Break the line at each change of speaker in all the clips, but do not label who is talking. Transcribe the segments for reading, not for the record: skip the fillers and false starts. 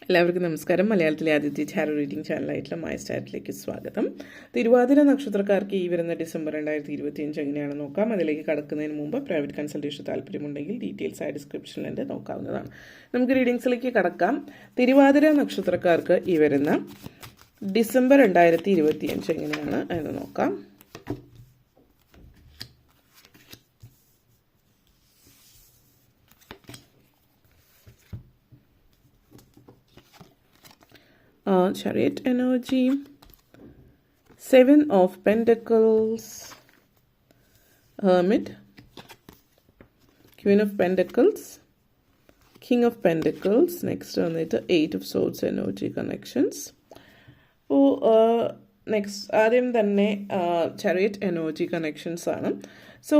എല്ലാവർക്കും നമസ്കാരം. മലയാളത്തിലെ ആദ്യത്തെ ടാരോ റീഡിംഗ് ചാനലായിട്ടുള്ള മൈ സ്റ്റാറ്റിലേക്ക് സ്വാഗതം. തിരുവാതിര നക്ഷത്രക്കാർക്ക് ഈ വരുന്ന ഡിസംബർ 2025 എങ്ങനെയാണ് നോക്കാം. അതിലേക്ക് കടക്കുന്നതിന് മുമ്പ് പ്രൈവറ്റ് കൺസൾട്ടേഷൻ താല്പര്യമുണ്ടെങ്കിൽ ഡീറ്റെയിൽസ് ആയി ഡിസ്ക്രിപ്ഷനിൽ നോക്കാവുന്നതാണ്. നമുക്ക് റീഡിങ്സിലേക്ക് കടക്കാം. തിരുവാതിര നക്ഷത്രക്കാർക്ക് ഈ വരുന്ന ഡിസംബർ 2025 എങ്ങനെയാണ് എന്ന് നോക്കാം. Chariot energy, 7 of Pentacles, Hermit, Queen of Pentacles, King of Pentacles, next വന്നിട്ട് 8 of Swords energy connections. അപ്പോൾ നെക്സ്റ്റ് ആദ്യം തന്നെ ചാരിയറ്റ് എനർജി കണക്ഷൻസ് ആണ്. സോ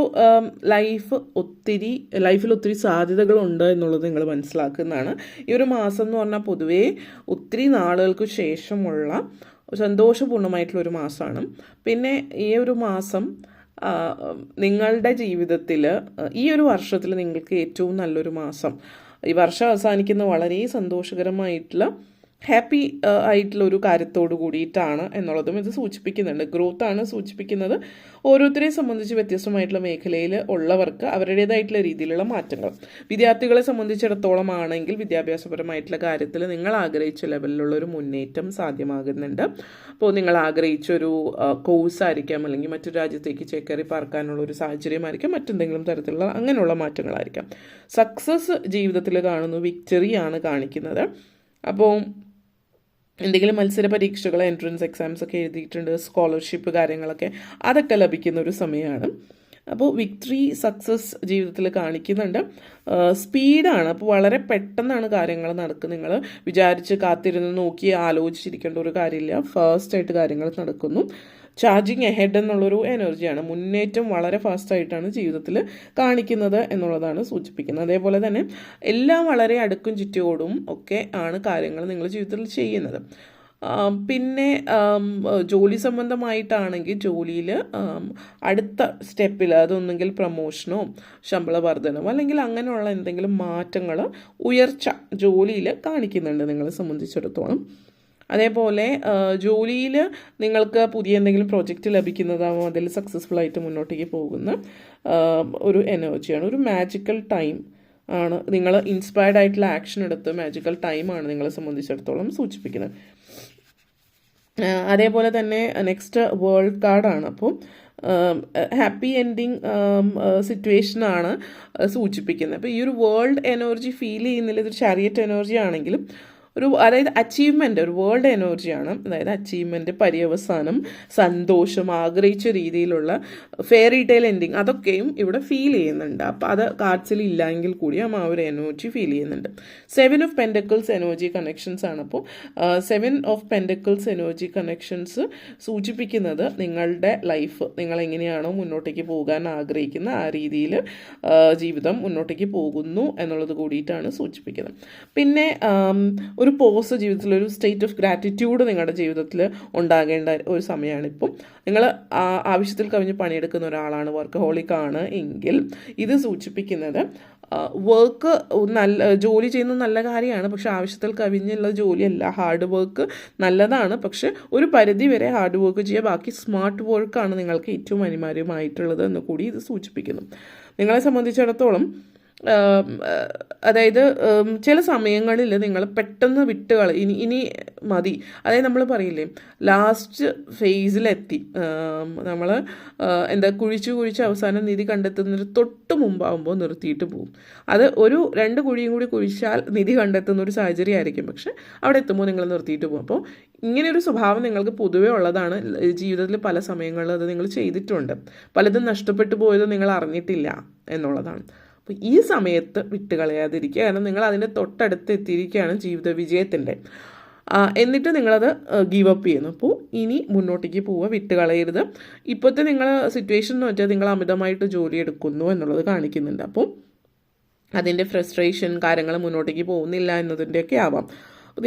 ലൈഫിൽ ഒത്തിരി സാധ്യതകളുണ്ട് എന്നുള്ളത് നിങ്ങൾ മനസ്സിലാക്കുന്നതാണ്. ഈ ഒരു മാസം എന്ന് പറഞ്ഞാൽ പൊതുവേ ഒത്തിരി നാളുകൾക്ക് ശേഷമുള്ള സന്തോഷപൂർണ്ണമായിട്ടുള്ളൊരു മാസമാണ്. പിന്നെ ഈ ഒരു മാസം നിങ്ങളുടെ ജീവിതത്തിൽ ഈ ഒരു വർഷത്തിൽ നിങ്ങൾക്ക് ഏറ്റവും നല്ലൊരു മാസം, ഈ വർഷം അവസാനിക്കുന്ന വളരെ സന്തോഷകരമായിട്ടുള്ള ഹാപ്പി ആയിട്ടുള്ള ഒരു കാര്യത്തോട് കൂടിയിട്ടാണ് എന്നുള്ളതും ഇത് സൂചിപ്പിക്കുന്നുണ്ട്. ഗ്രോത്താണ് സൂചിപ്പിക്കുന്നത്. ഓരോരുത്തരെയും സംബന്ധിച്ച് വ്യത്യസ്തമായിട്ടുള്ള മേഖലയിൽ ഉള്ളവർക്ക് അവരുടേതായിട്ടുള്ള രീതിയിലുള്ള മാറ്റങ്ങൾ. വിദ്യാർത്ഥികളെ സംബന്ധിച്ചിടത്തോളം ആണെങ്കിൽ വിദ്യാഭ്യാസപരമായിട്ടുള്ള കാര്യത്തിൽ നിങ്ങൾ ആഗ്രഹിച്ച ലെവലിലുള്ള ഒരു മുന്നേറ്റം സാധ്യമാകുന്നുണ്ട്. അപ്പോൾ നിങ്ങൾ ആഗ്രഹിച്ചൊരു കോഴ്സായിരിക്കാം, അല്ലെങ്കിൽ മറ്റു രാജ്യത്തേക്ക് ചേക്കേറി പാർക്കാനുള്ള ഒരു സാഹചര്യമായിരിക്കാം, മറ്റെന്തെങ്കിലും തരത്തിലുള്ള അങ്ങനെയുള്ള മാറ്റങ്ങളായിരിക്കാം. സക്സസ് ജീവിതത്തിൽ കാണുന്നു, വിക്ടറിയാണ് കാണിക്കുന്നത്. അപ്പോൾ എന്തെങ്കിലും മത്സര പരീക്ഷകൾ, എൻട്രൻസ് എക്സാംസ് ഒക്കെ എഴുതിയിട്ടുണ്ട്, സ്കോളർഷിപ്പ് കാര്യങ്ങളൊക്കെ അതൊക്കെ ലഭിക്കുന്ന ഒരു സമയമാണ്. അപ്പോൾ വിക്ടറി, സക്സസ് ജീവിതത്തിൽ കാണിക്കുന്നുണ്ട്. സ്പീഡാണ്. അപ്പോൾ വളരെ പെട്ടെന്നാണ് കാര്യങ്ങൾ നടക്കുന്നത്. നിങ്ങൾ വിചാരിച്ച് കാത്തിരുന്ന് നോക്കി ആലോചിച്ചിരിക്കേണ്ട ഒരു കാര്യമില്ല. ഫാസ്റ്റായിട്ട് കാര്യങ്ങൾ നടക്കുന്നു. ചാർജിങ് എഹെഡ് എന്നുള്ളൊരു എനർജിയാണ്. മുന്നേറ്റം വളരെ ഫാസ്റ്റായിട്ടാണ് ജീവിതത്തിൽ കാണിക്കുന്നത് എന്നുള്ളതാണ് സൂചിപ്പിക്കുന്നത്. അതേപോലെ തന്നെ എല്ലാം വളരെ അടുക്കും ചിറ്റയോടും ഒക്കെ ആണ് കാര്യങ്ങൾ നിങ്ങൾ ജീവിതത്തിൽ ചെയ്യുന്നത്. പിന്നെ ജോലി സംബന്ധമായിട്ടാണെങ്കിൽ ജോലിയിൽ അടുത്ത സ്റ്റെപ്പിൽ അതൊന്നെങ്കിൽ പ്രമോഷനോ ശമ്പള വർധനമോ അല്ലെങ്കിൽ അങ്ങനെയുള്ള എന്തെങ്കിലും മാറ്റങ്ങൾ, ഉയർച്ച ജോലിയിൽ കാണിക്കുന്നുണ്ട് നിങ്ങളെ സംബന്ധിച്ചിടത്തോളം. അതേപോലെ ജോലിയിൽ നിങ്ങൾക്ക് പുതിയ എന്തെങ്കിലും പ്രോജക്റ്റ് ലഭിക്കുന്നതാവും, അതിൽ സക്സസ്ഫുള്ളായിട്ട് മുന്നോട്ടേക്ക് പോകുന്ന ഒരു എനർജിയാണ്. ഒരു മാജിക്കൽ ടൈം ആണ്. നിങ്ങൾ ഇൻസ്പയർഡ് ആയിട്ടുള്ള ആക്ഷൻ എടുത്ത് മാജിക്കൽ ടൈമാണ് നിങ്ങളെ സംബന്ധിച്ചിടത്തോളം സൂചിപ്പിക്കുന്നത്. അതേപോലെ തന്നെ നെക്സ്റ്റ് വേൾഡ് കാർഡാണ്. അപ്പോൾ ഹാപ്പി എൻഡിങ് സിറ്റുവേഷനാണ് സൂചിപ്പിക്കുന്നത്. അപ്പോൾ ഈ ഒരു വേൾഡ് എനർജി ഫീൽ ചെയ്യുന്നില്ല. ഇതൊരു ചാരിയറ്റ് എനർജി ആണെങ്കിലും അതായത് അച്ചീവ്മെൻ്റ്, ഒരു വേൾഡ് എനർജിയാണ്. അതായത് അച്ചീവ്മെൻറ്റ്, പര്യവസാനം, സന്തോഷം, ആഗ്രഹിച്ച രീതിയിലുള്ള ഫെയറി ടെയിൽ എൻഡിങ് അതൊക്കെയും ഇവിടെ ഫീൽ ചെയ്യുന്നുണ്ട്. അപ്പോൾ അത് കാർഡ്സിൽ ഇല്ലെങ്കിൽ കൂടിയും ആ ഒരു എനർജി ഫീൽ ചെയ്യുന്നുണ്ട്. 7 ഓഫ് പെൻഡക്കിൾസ് എനർജി കണക്ഷൻസ് ആണ്. അപ്പോൾ 7 ഓഫ് പെൻഡക്കിൾസ് എനർജി കണക്ഷൻസ് സൂചിപ്പിക്കുന്നത് നിങ്ങളുടെ ലൈഫ്, നിങ്ങളെങ്ങനെയാണോ മുന്നോട്ടേക്ക് പോകാൻ ആഗ്രഹിക്കുന്ന ആ രീതിയിൽ ജീവിതം മുന്നോട്ടേക്ക് പോകുന്നു എന്നുള്ളത് കൂടിയിട്ടാണ് സൂചിപ്പിക്കുന്നത്. പിന്നെ ഒരു പോസ് ജീവിതത്തിൽ, ഒരു സ്റ്റേറ്റ് ഓഫ് ഗ്രാറ്റിറ്റ്യൂഡ് നിങ്ങളുടെ ജീവിതത്തിൽ ഉണ്ടാകേണ്ട ഒരു സമയമാണ്. ഇപ്പം നിങ്ങൾ ആവശ്യത്തിൽ കവിഞ്ഞ് പണിയെടുക്കുന്ന ഒരാളാണ്, വർക്കഹോളിക്കാണ് എങ്കിൽ ഇത് സൂചിപ്പിക്കുന്നത് വർക്ക് ജോലി ചെയ്യുന്നത് നല്ല കാര്യമാണ്, പക്ഷെ ആവശ്യത്തിൽ കവിഞ്ഞുള്ള ജോലിയല്ല. ഹാർഡ് വർക്ക് നല്ലതാണ്, പക്ഷെ ഒരു പരിധി വരെ ഹാർഡ് വർക്ക് ചെയ്യുക. ബാക്കി സ്മാർട്ട് വർക്കാണ് നിങ്ങൾക്ക് ഏറ്റവും അനിവാര്യമായിട്ടുള്ളത് എന്ന് കൂടി ഇത് സൂചിപ്പിക്കുന്നു. നിങ്ങളെ സംബന്ധിച്ചിടത്തോളം അതായത് ചില സമയങ്ങളിൽ നിങ്ങൾ പെട്ടെന്ന് ഇനി മതി. അതായത് നമ്മൾ പറയില്ലേ, ലാസ്റ്റ് ഫേസിലെത്തി, നമ്മൾ കുഴിച്ച് അവസാനം നിധി കണ്ടെത്തുന്നൊരു തൊട്ട് മുമ്പാകുമ്പോൾ നിർത്തിയിട്ട് പോകും. അത് ഒരു 2 കുഴിയും കൂടി കുഴിച്ചാൽ നിധി കണ്ടെത്തുന്ന ഒരു സാഹചര്യമായിരിക്കും, പക്ഷെ അവിടെ എത്തുമ്പോൾ നിങ്ങൾ നിർത്തിയിട്ട് പോകും. അപ്പോൾ ഇങ്ങനെയൊരു സ്വഭാവം നിങ്ങൾക്ക് പൊതുവേ ഉള്ളതാണ്. ജീവിതത്തിൽ പല സമയങ്ങളിൽ അത് നിങ്ങൾ ചെയ്തിട്ടുണ്ട്. പലതും നഷ്ടപ്പെട്ടു പോയത് നിങ്ങൾ അറിഞ്ഞിട്ടില്ല എന്നുള്ളതാണ്. അപ്പോൾ ഈ സമയത്ത് വിട്ടുകളയാതിരിക്കുക. കാരണം നിങ്ങൾ അതിൻ്റെ തൊട്ടടുത്ത് എത്തിയിരിക്കുകയാണ് ജീവിത വിജയത്തിൻ്റെ. എന്നിട്ട് നിങ്ങളത് ഗീവ് അപ്പ് ചെയ്യുന്നു. അപ്പോൾ ഇനി മുന്നോട്ടേക്ക് പോവുക, വിട്ടുകളയരുത്. ഇപ്പോഴത്തെ നിങ്ങളെ സിറ്റുവേഷൻ എന്ന് വെച്ചാൽ നിങ്ങൾ അമിതമായിട്ട് ജോലി എടുക്കുന്നു എന്നുള്ളത് കാണിക്കുന്നുണ്ട്. അപ്പോൾ അതിൻ്റെ ഫ്രസ്ട്രേഷൻ, കാര്യങ്ങൾ മുന്നോട്ടേക്ക് പോകുന്നില്ല എന്നതിൻ്റെയൊക്കെ ആവാം.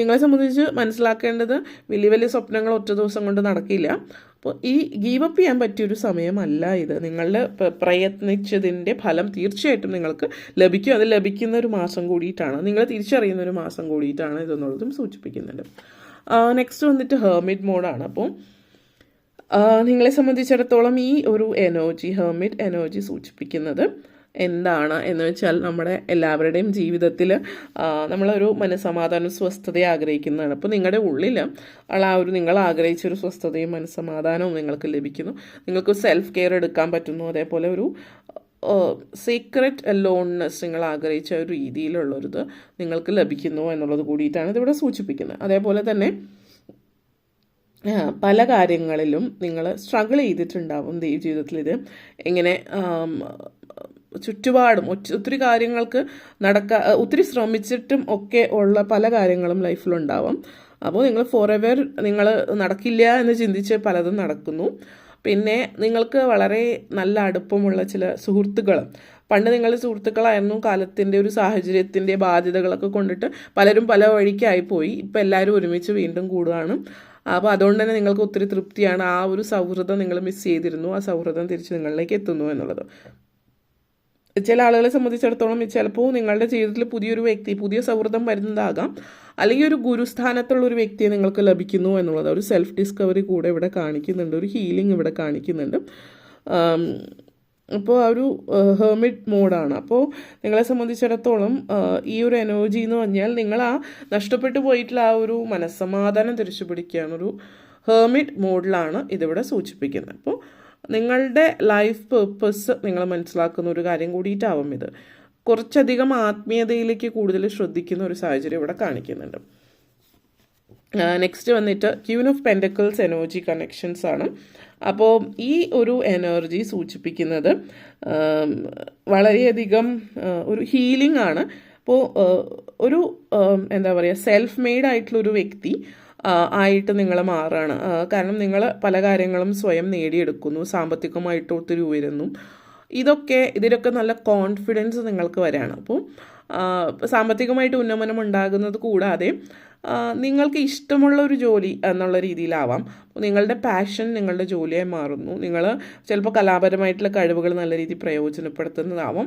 നിങ്ങളെ സംബന്ധിച്ച് മനസ്സിലാക്കേണ്ടത് വലിയ വലിയ സ്വപ്നങ്ങൾ ഒറ്റ ദിവസം കൊണ്ട് നടക്കില്ല. അപ്പോൾ ഈ ഗീവ് അപ്പ് ചെയ്യാൻ പറ്റിയൊരു സമയമല്ല ഇത്. നിങ്ങളുടെ പ്രയത്നിച്ചതിൻ്റെ ഫലം തീർച്ചയായിട്ടും നിങ്ങൾക്ക് ലഭിക്കും. അത് ലഭിക്കുന്ന ഒരു മാസം കൂടിയിട്ടാണ്, നിങ്ങൾ തിരിച്ചറിയുന്ന ഒരു മാസം കൂടിയിട്ടാണ് ഇതെന്നുള്ളതും സൂചിപ്പിക്കുന്നുണ്ട്. നെക്സ്റ്റ് വന്നിട്ട് ഹെർമിറ്റ് മോഡാണ്. അപ്പോൾ നിങ്ങളെ സംബന്ധിച്ചിടത്തോളം ഈ ഒരു എനർജി, ഹെർമിറ്റ് എനർജി സൂചിപ്പിക്കുന്നത് എന്താണ് എന്ന് വെച്ചാൽ, നമ്മുടെ എല്ലാവരുടെയും ജീവിതത്തിൽ നമ്മളൊരു മനസ്സമാധാനം സ്വസ്ഥത ആഗ്രഹിക്കുന്നതാണ്. അപ്പോൾ നിങ്ങളുടെ ഉള്ളിൽ ആ ഒരു നിങ്ങൾ ആഗ്രഹിച്ചൊരു സ്വസ്ഥതയും മനസ്സമാധാനവും നിങ്ങൾക്ക് ലഭിക്കുന്നു. നിങ്ങൾക്ക് സെൽഫ് കെയർ എടുക്കാൻ പറ്റുന്നു. അതേപോലെ ഒരു സീക്രട്ട് ലോൺനെസ് നിങ്ങൾ ആഗ്രഹിച്ച ഒരു രീതിയിലുള്ളൊരിത് നിങ്ങൾക്ക് ലഭിക്കുന്നു എന്നുള്ളത് കൂടിയിട്ടാണ് ഇതിവിടെ സൂചിപ്പിക്കുന്നത്. അതേപോലെ തന്നെ പല കാര്യങ്ങളിലും നിങ്ങൾ സ്ട്രഗിൾ ചെയ്തിട്ടുണ്ടാവും ജീവിതത്തിൽ. ഇത് ഇങ്ങനെ ചുറ്റുപാടും ഒത്തിരി കാര്യങ്ങൾക്ക് ഒത്തിരി ശ്രമിച്ചിട്ടും ഒക്കെ ഉള്ള പല കാര്യങ്ങളും ലൈഫിലുണ്ടാവും. അപ്പോൾ നിങ്ങൾ ഫോർ എവർ നിങ്ങൾ നടക്കില്ല എന്ന് ചിന്തിച്ച് പലതും നടക്കുന്നു. പിന്നെ നിങ്ങൾക്ക് വളരെ നല്ല അടുപ്പമുള്ള ചില സുഹൃത്തുക്കൾ, പണ്ട് നിങ്ങൾ സുഹൃത്തുക്കളായിരുന്നു, കാലത്തിൻ്റെ ഒരു സാഹചര്യത്തിൻ്റെ ബാധ്യതകളൊക്കെ കൊണ്ടിട്ട് പലരും പല വഴിക്കായി പോയി. ഇപ്പം എല്ലാവരും ഒരുമിച്ച് വീണ്ടും കൂടുകയാണ്. അപ്പോൾ അതുകൊണ്ട് തന്നെ നിങ്ങൾക്ക് ഒത്തിരി തൃപ്തിയാണ്. ആ ഒരു സൗഹൃദം നിങ്ങൾ മിസ് ചെയ്തിരുന്നു, ആ സൗഹൃദം തിരിച്ച് നിങ്ങളിലേക്ക് എത്തുന്നു എന്നുള്ളത്. ചില ആളുകളെ സംബന്ധിച്ചിടത്തോളം ചിലപ്പോൾ നിങ്ങളുടെ ജീവിതത്തിൽ പുതിയൊരു വ്യക്തി, പുതിയ സൗഹൃദം വരുന്നതാകാം, അല്ലെങ്കിൽ ഒരു ഗുരുസ്ഥാനത്തുള്ള ഒരു വ്യക്തിയെ നിങ്ങൾക്ക് ലഭിക്കുന്നു എന്നുള്ളത്. ഒരു സെൽഫ് ഡിസ്കവറി കൂടെ ഇവിടെ കാണിക്കുന്നുണ്ട്, ഒരു ഹീലിംഗ് ഇവിടെ കാണിക്കുന്നുണ്ട്. അപ്പോൾ ആ ഒരു ഹെർമിറ്റ് മോഡാണ്. അപ്പോൾ നിങ്ങളെ സംബന്ധിച്ചിടത്തോളം ഈ ഒരു എനർജി എന്ന് പറഞ്ഞാൽ നിങ്ങൾ ആ നഷ്ടപ്പെട്ടു പോയിട്ടുള്ള ആ ഒരു മനസ്സമാധാനം തിരിച്ചു പിടിക്കുകയാണ്. ഒരു ഹെർമിറ്റ് മോഡിലാണ് ഇതിവിടെ സൂചിപ്പിക്കുന്നത്. അപ്പോൾ നിങ്ങളുടെ ലൈഫ് പേർപ്പസ് നിങ്ങൾ മനസ്സിലാക്കുന്ന ഒരു കാര്യം കൂടിയിട്ടാവും ഇത്. കുറച്ചധികം ആത്മീയതയിലേക്ക് കൂടുതൽ ശ്രദ്ധിക്കുന്ന ഒരു സാഹചര്യം ഇവിടെ കാണിക്കുന്നുണ്ട്. നെക്സ്റ്റ് വന്നിട്ട് queen of pentacles energy connections ആണ്. അപ്പോൾ ഈ ഒരു എനർജി സൂചിപ്പിക്കുന്നത് വളരെയധികം ഒരു ഹീലിംഗ് ആണ്. അപ്പോൾ ഒരു എന്താ പറയുക, സെൽഫ് മെയ്ഡ് ആയിട്ടുള്ളൊരു വ്യക്തി ആയിട്ട് നിങ്ങൾ മാറുകയാണ്. കാരണം നിങ്ങൾ പല കാര്യങ്ങളും സ്വയം നേടിയെടുക്കുന്നു, സാമ്പത്തികമായിട്ട് ഒത്തിരി ഉയരുന്നു. ഇതിലൊക്കെ നല്ല കോൺഫിഡൻസ് നിങ്ങൾക്ക് വരികയാണ്. അപ്പോൾ സാമ്പത്തികമായിട്ട് ഉന്നമനം ഉണ്ടാകുന്നത് കൂടാതെ നിങ്ങൾക്ക് ഇഷ്ടമുള്ള ഒരു ജോലി എന്നുള്ള രീതിയിലാവാം. നിങ്ങളുടെ പാഷൻ നിങ്ങളുടെ ജോലിയായി മാറുന്നു. നിങ്ങൾ ചിലപ്പോൾ കലാപരമായിട്ടുള്ള കഴിവുകൾ നല്ല രീതിയിൽ പ്രയോജനപ്പെടുത്തുന്നതാവാം.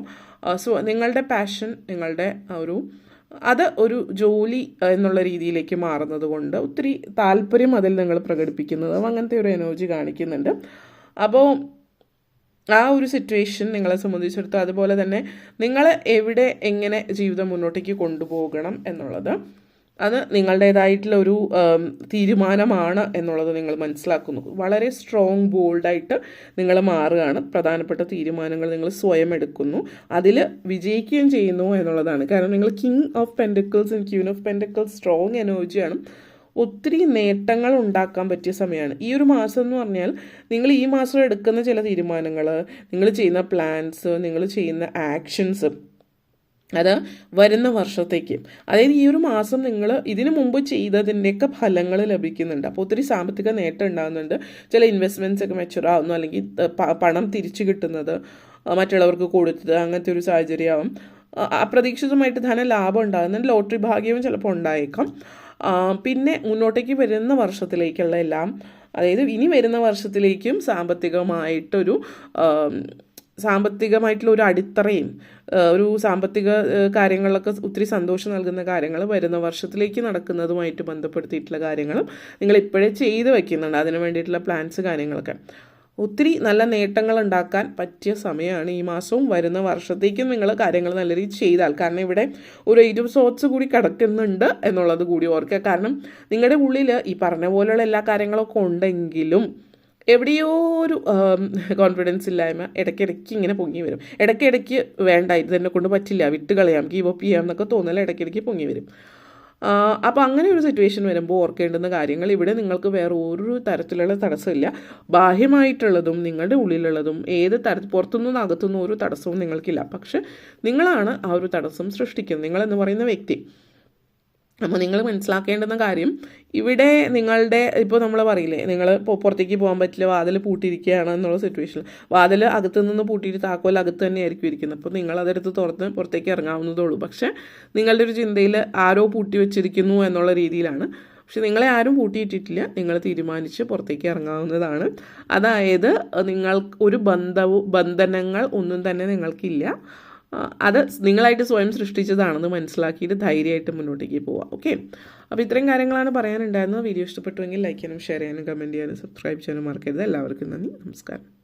നിങ്ങളുടെ പാഷൻ അത് ഒരു ജോലി എന്നുള്ള രീതിയിലേക്ക് മാറുന്നത് കൊണ്ട് ഒത്തിരി താല്പര്യം അതിൽ നിങ്ങൾ പ്രകടിപ്പിക്കുന്നതും അങ്ങനത്തെ ഒരു എനർജി കാണിക്കുന്നുണ്ട്. അപ്പോൾ ആ ഒരു സിറ്റുവേഷൻ നിങ്ങളെ സംബന്ധിച്ചിടത്തോളം, അതുപോലെ തന്നെ നിങ്ങൾ എങ്ങനെ ജീവിതം മുന്നോട്ടേക്ക് കൊണ്ടുപോകണം എന്നുള്ളത് അത് നിങ്ങളുടേതായിട്ടുള്ള ഒരു തീരുമാനമാണ് എന്നുള്ളത് നിങ്ങൾ മനസ്സിലാക്കുന്നു. വളരെ സ്ട്രോങ് ബോൾഡായിട്ട് നിങ്ങൾ മാറുകയാണ്. പ്രധാനപ്പെട്ട തീരുമാനങ്ങൾ നിങ്ങൾ സ്വയം എടുക്കുന്നു, അതിൽ വിജയിക്കുകയും ചെയ്യുന്നു എന്നുള്ളതാണ്. കാരണം നിങ്ങൾ king of pentacles and queen of pentacles strong എനർജിയാണ്. ഒത്തിരി നേട്ടങ്ങൾ ഉണ്ടാക്കാൻ പറ്റിയ സമയമാണ് ഈ ഒരു മാസം എന്ന് പറഞ്ഞാൽ. നിങ്ങൾ ഈ മാസം എടുക്കുന്ന ചില തീരുമാനങ്ങൾ, നിങ്ങൾ ചെയ്യുന്ന പ്ലാൻസ്, നിങ്ങൾ ചെയ്യുന്ന ആക്ഷൻസ്, അത് വരുന്ന വർഷത്തേക്ക്, അതായത് ഈ ഒരു മാസം നിങ്ങൾ ഇതിനു മുമ്പ് ചെയ്തതിൻ്റെയൊക്കെ ഫലങ്ങൾ ലഭിക്കുന്നുണ്ട്. അപ്പോൾ ഒത്തിരി സാമ്പത്തിക നേട്ടം ഉണ്ടാകുന്നുണ്ട്. ചില ഇൻവെസ്റ്റ്മെൻറ്റ്സ് ഒക്കെ മെച്ചുവർ ആവുന്നു, അല്ലെങ്കിൽ പണം തിരിച്ചു കിട്ടുന്നത്, മറ്റുള്ളവർക്ക് കൊടുത്തത്, അങ്ങനത്തെ ഒരു സാഹചര്യമാവും. അപ്രതീക്ഷിതമായിട്ട് ധനലാഭം ഉണ്ടാകുന്നുണ്ട്. ലോട്ടറി ഭാഗ്യവും ചിലപ്പോൾ ഉണ്ടായേക്കാം. പിന്നെ മുന്നോട്ടേക്ക് വരുന്ന വർഷത്തിലേക്കുള്ള എല്ലാം, അതായത് ഇനി വരുന്ന വർഷത്തിലേക്കും സാമ്പത്തികമായിട്ടുള്ള ഒരു അടിത്തറയും ഒരു സാമ്പത്തിക കാര്യങ്ങളിലൊക്കെ ഒത്തിരി സന്തോഷം നൽകുന്ന കാര്യങ്ങൾ വരുന്ന വർഷത്തിലേക്ക് നടക്കുന്നതുമായിട്ട് ബന്ധപ്പെടുത്തിയിട്ടുള്ള കാര്യങ്ങളും നിങ്ങൾ ഇപ്പോഴേ ചെയ്ത് വയ്ക്കുന്നുണ്ട്. അതിന് വേണ്ടിയിട്ടുള്ള പ്ലാൻസ് കാര്യങ്ങളൊക്കെ ഒത്തിരി നല്ല നേട്ടങ്ങൾ ഉണ്ടാക്കാൻ പറ്റിയ സമയമാണ് ഈ മാസവും. വരുന്ന വർഷത്തേക്കും നിങ്ങൾ കാര്യങ്ങൾ നല്ല രീതിയിൽ ചെയ്താൽ, കാരണം ഇവിടെ ഒരു 8 സോട്സ് കൂടി കിടക്കുന്നുണ്ട് എന്നുള്ളത് കൂടി ഓർക്കുക. കാരണം നിങ്ങളുടെ ഉള്ളിൽ ഈ പറഞ്ഞ പോലെയുള്ള എല്ലാ കാര്യങ്ങളൊക്കെ ഉണ്ടെങ്കിലും എവിടെയോ ഒരു കോൺഫിഡൻസ് ഇല്ലായ്മ ഇടയ്ക്കിടയ്ക്ക് ഇങ്ങനെ പൊങ്ങി വരും. ഇടയ്ക്കിടയ്ക്ക് വേണ്ട, ഇത് തന്നെ കൊണ്ട് പറ്റില്ല, വിട്ട് കളയാം, ഗീവ് അപ്പ് ചെയ്യാം എന്നൊക്കെ തോന്നൽ ഇടയ്ക്കിടയ്ക്ക് പൊങ്ങി വരും. അപ്പോൾ അങ്ങനെ ഒരു സിറ്റുവേഷൻ വരുമ്പോൾ ഓർക്കേണ്ടുന്ന കാര്യങ്ങൾ, ഇവിടെ നിങ്ങൾക്ക് വേറെ ഒരു തരത്തിലുള്ള തടസ്സമില്ല. ബാഹ്യമായിട്ടുള്ളതും നിങ്ങളുടെ ഉള്ളിലുള്ളതും പുറത്തുനിന്നും അകത്തുനിന്നും ഒരു തടസ്സവും നിങ്ങൾക്കില്ല. പക്ഷെ നിങ്ങളാണ് ആ ഒരു തടസ്സം സൃഷ്ടിക്കുന്നത്. നിങ്ങളെന്ന് പറയുന്ന വ്യക്തി അപ്പോൾ നിങ്ങൾ മനസ്സിലാക്കേണ്ടുന്ന കാര്യം ഇവിടെ നിങ്ങളുടെ ഇപ്പോൾ നമ്മൾ പറയില്ലേ നിങ്ങൾ പുറത്തേക്ക് പോകാൻ പറ്റില്ല, വാതിൽ പൂട്ടിയിരിക്കുകയാണ് എന്നുള്ള സിറ്റുവേഷൻ, വാതിൽ അകത്തു നിന്ന് പൂട്ടിയിട്ട് താക്കോൽ അകത്ത് തന്നെ ആയിരിക്കും ഇരിക്കുന്നത്. അപ്പോൾ നിങ്ങൾ അതെടുത്ത് തുറന്ന് പുറത്തേക്ക് ഇറങ്ങാവുന്നതേ ഉള്ളൂ. പക്ഷേ നിങ്ങളുടെ ഒരു ചിന്തയിൽ ആരോ പൂട്ടി വെച്ചിരിക്കുന്നു എന്നുള്ള രീതിയിലാണ്. പക്ഷെ നിങ്ങളെ ആരും പൂട്ടിയിട്ടിട്ടില്ല, നിങ്ങൾ തീരുമാനിച്ച് പുറത്തേക്ക് ഇറങ്ങാവുന്നതാണ്. അതായത് നിങ്ങൾ ഒരു ബന്ധനങ്ങൾ ഒന്നും തന്നെ നിങ്ങൾക്കില്ല. അത് നിങ്ങളായിട്ട് സ്വയം സൃഷ്ടിച്ചതാണെന്ന് മനസ്സിലാക്കിയിട്ട് ധൈര്യമായിട്ട് മുന്നോട്ടേക്ക് പോവാം. ഓക്കെ, അപ്പോൾ ഇത്രയും കാര്യങ്ങളാണ് പറയാനുണ്ടായിരുന്നത്. വീഡിയോ ഇഷ്ടപ്പെട്ടുവെങ്കിൽ ലൈക്ക് ചെയ്യാനും ഷെയർ ചെയ്യാനും കമൻറ്റ് ചെയ്യാനും സബ്സ്ക്രൈബ് ചെയ്യാനും മറക്കരുത്. എല്ലാവർക്കും നന്ദി, നമസ്കാരം.